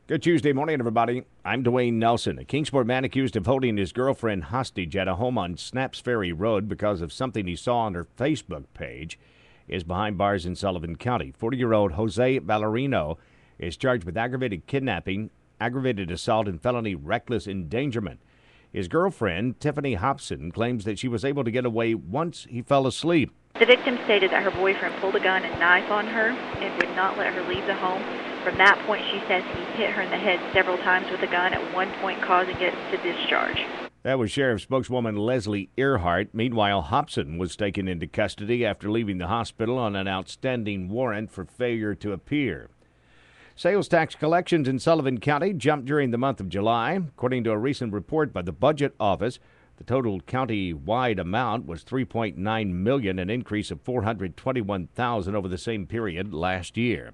Good Tuesday morning, everybody. I'm Dwayne Nelson. A Kingsport man accused of holding his girlfriend hostage at a home on Snaps Ferry Road because of something he saw on her Facebook page is behind bars in Sullivan County. 40-year-old Jose Ballerino is charged with aggravated kidnapping, aggravated assault, and felony reckless endangerment. His girlfriend, Tiffany Hobson, claims that she was able to get away once he fell asleep. The victim stated that her boyfriend pulled a gun and knife on her and would not let her leave the home. From that point, she says he hit her in the head several times with a gun, at one point causing it to discharge. That was Sheriff spokeswoman Leslie Earhart. Meanwhile, Hobson was taken into custody after leaving the hospital on an outstanding warrant for failure to appear. Sales tax collections in Sullivan County jumped during the month of July. According to a recent report by the Budget Office, the total county-wide amount was $3.9 million, an increase of $421,000 over the same period last year.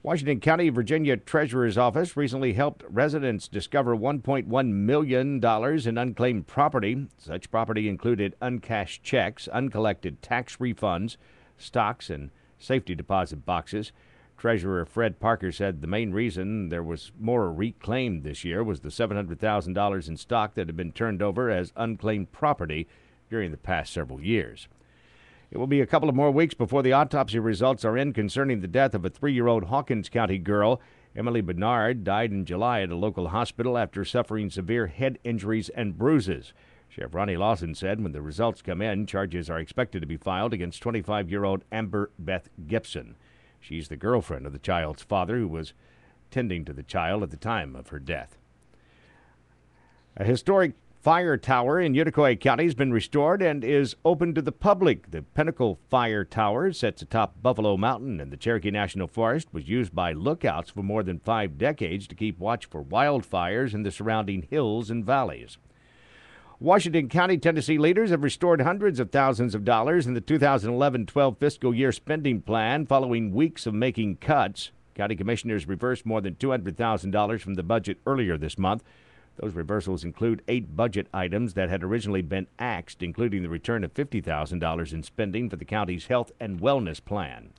Washington County, Virginia Treasurer's Office recently helped residents discover $1.1 million in unclaimed property. Such property included uncashed checks, uncollected tax refunds, stocks, and safety deposit boxes. Treasurer Fred Parker said the main reason there was more reclaimed this year was the $700,000 in stock that had been turned over as unclaimed property during the past several years. It will be a couple of more weeks before the autopsy results are in concerning the death of a 3-year-old Hawkins County girl. Emily Bernard died in July at a local hospital after suffering severe head injuries and bruises. Sheriff Ronnie Lawson said when the results come in, charges are expected to be filed against 25-year-old Amber Beth Gibson. She's the girlfriend of the child's father who was tending to the child at the time of her death. A historic fire tower in Unicoi County has been restored and is open to the public. The Pinnacle Fire Tower sits atop Buffalo Mountain in the Cherokee National Forest, was used by lookouts for more than 5 decades to keep watch for wildfires in the surrounding hills and valleys. Washington County, Tennessee leaders have restored hundreds of thousands of dollars in the 2011-12 fiscal year spending plan following weeks of making cuts. County commissioners reversed more than $200,000 from the budget earlier this month. Those reversals include 8 budget items that had originally been axed, including the return of $50,000 in spending for the county's health and wellness plan.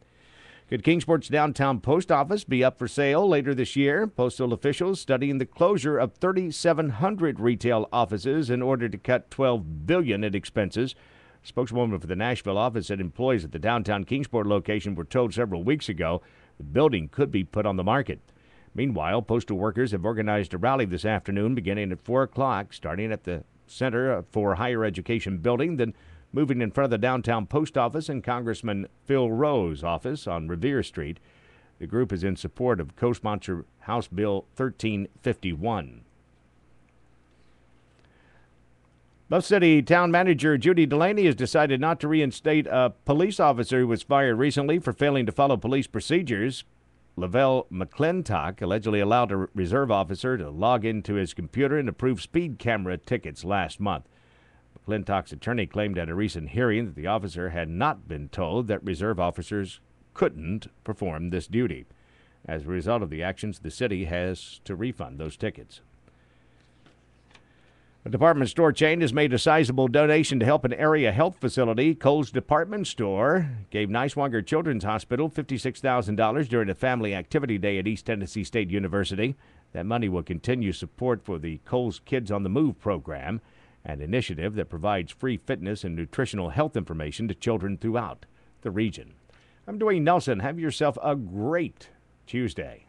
Could Kingsport's downtown post office be up for sale later this year? Postal officials studying the closure of 3,700 retail offices in order to cut $12 billion in expenses. Spokeswoman for the Nashville office said employees at the downtown Kingsport location were told several weeks ago the building could be put on the market. Meanwhile, postal workers have organized a rally this afternoon beginning at 4 o'clock, starting at the Center for Higher Education building, then moving in front of the downtown post office and Congressman Phil Rowe's office on Revere Street. The group is in support of co-sponsor House Bill 1351. Bluff City Town Manager Judy Delaney has decided not to reinstate a police officer who was fired recently for failing to follow police procedures. Lavelle McClintock allegedly allowed a reserve officer to log into his computer and approve speed camera tickets last month. McClintock's attorney claimed at a recent hearing that the officer had not been told that reserve officers couldn't perform this duty. As a result of the actions, the city has to refund those tickets. A department store chain has made a sizable donation to help an area health facility. Kohl's Department Store gave Niswonger Children's Hospital $56,000 during a family activity day at East Tennessee State University. That money will continue support for the Kohl's Kids on the Move program, an initiative that provides free fitness and nutritional health information to children throughout the region. I'm Dwayne Nelson. Have yourself a great Tuesday.